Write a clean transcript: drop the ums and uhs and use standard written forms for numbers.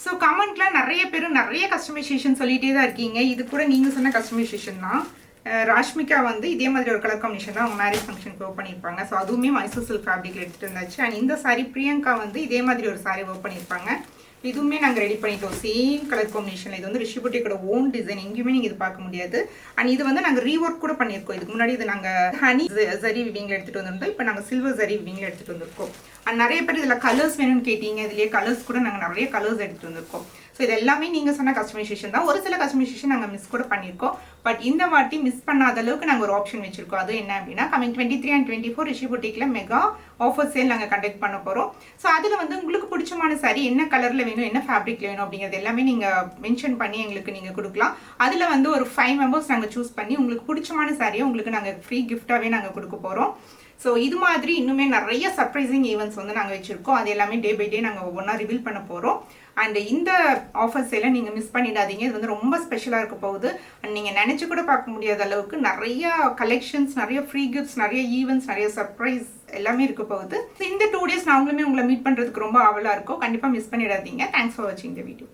So கமெண்ட்ல நிறைய பேர் நிறைய கஸ்டமைசேஷன் சொல்லிட்டே தான் இருக்கீங்க. இது கூட நீங்கள் சொன்ன கஸ்டமைசேஷன் தான். ராஷ்மிகா வந்து இதே மாதிரி ஒரு கலர் காம்பினேஷன் தான் அவங்க மேரேஜ் ஃபங்க்ஷனுக்கு ஒர்க் பண்ணியிருப்பாங்க. ஸோ அதுவுமே மைசூர் சில்க் ஃபேப்ரிக்ல எடுத்துகிட்டு இருந்தாச்சு. அண்ட் இந்த சாரி பிரியங்கா வந்து இதே மாதிரி ஒரு சாரி ஒர்க் பண்ணியிருப்பாங்க. இதுவுமே நாங்கள் ரெடி பண்ணிட்டோம் சேம் கலர் காம்பினேஷனில். இது வந்து ரிஷி புட்டியோட ஓன் டிசைன், எங்கேயுமே நீங்கள் இது பார்க்க முடியாது. அண்ட் இது வந்து நாங்கள் ரீஒர்க் கூட பண்ணியிருக்கோம். இதுக்கு முன்னாடி இது நாங்கள் ஹனி ஜரி விவிங்கில் எடுத்துகிட்டு வந்திருந்தோம். இப்போ நாங்கள் சில்வர் ஜரி விவிங்கில் எடுத்துகிட்டு வந்திருக்கோம். அண்ட் நிறைய பேர் இதில் கலர்ஸ் வேணும்னு கேட்டீங்க. இதுலேயே கலர்ஸ் கூட நாங்கள் நிறைய கலர்ஸ் எடுத்துகிட்டு வந்திருக்கோம். ஸோ இது எல்லாமே நீங்கள் சொன்ன கஸ்டமைசேஷன் தான். ஒரு சில கஸ்டமைசேஷன் நாங்கள் மிஸ் கூட பண்ணியிருக்கோம். பட் இந்த வாட்டி மிஸ் பண்ணாத அளவுக்கு நாங்கள் ஒரு ஆப்ஷன் வச்சிருக்கோம். அது என்ன அப்படின்னா, கமிங் 23 and 24 ரிஷி புட்டிக்கில் மெகா ஆஃபர் சேல் நாங்கள் கண்டக்ட் பண்ண போகிறோம். ஸோ அதில் வந்து உங்களுக்கு பிடிச்சமான சாரி என்ன கலரில் வேணும், என்ன ஃபேப்ரிக்ல வேணும் அப்படிங்கிறது எல்லாமே நீங்கள் மென்ஷன் பண்ணி எங்களுக்கு நீங்கள் கொடுக்கலாம். அதில் வந்து ஒரு 5 மெம்பர்ஸ் நாங்கள் சூஸ் பண்ணி உங்களுக்கு பிடிச்சமான சாரியை உங்களுக்கு நாங்கள் ஃப்ரீ கிஃப்டாகவே நாங்கள் கொடுக்க போகிறோம். ஸோ இது மாதிரி இன்னுமே நிறைய சர்ப்ரைசிங் ஈவெண்ட்ஸ் வந்து நாங்கள் வச்சுருக்கோம். அது எல்லாமே டே பை டே நாங்கள் ஒவ்வொன்றா ரிவீல் பண்ண போகிறோம். அண்ட் இந்த ஆஃபர்ஸ் எல்லாம் நீங்கள் மிஸ் பண்ணிடாதீங்க. இது வந்து ரொம்ப ஸ்பெஷலாக இருக்க போகுது. அண்ட் நீங்கள் நினச்சி கூட பார்க்க முடியாத அளவுக்கு நிறைய கலெக்ஷன்ஸ், நிறைய ஃப்ரீ கிஃப்ட்ஸ், நிறைய ஈவெண்ட்ஸ், நிறைய சர்ப்ரைஸ் எல்லாமே இருக்க போகுது. இந்த 2 days நாங்களுமே உங்களை மீட் பண்ணுறதுக்கு ரொம்ப ஆவலாக இருக்கும். கண்டிப்பாக மிஸ் பண்ணிடாதீங்க. தேங்க்ஸ் ஃபார் வாட்சிங் த வீடியோ.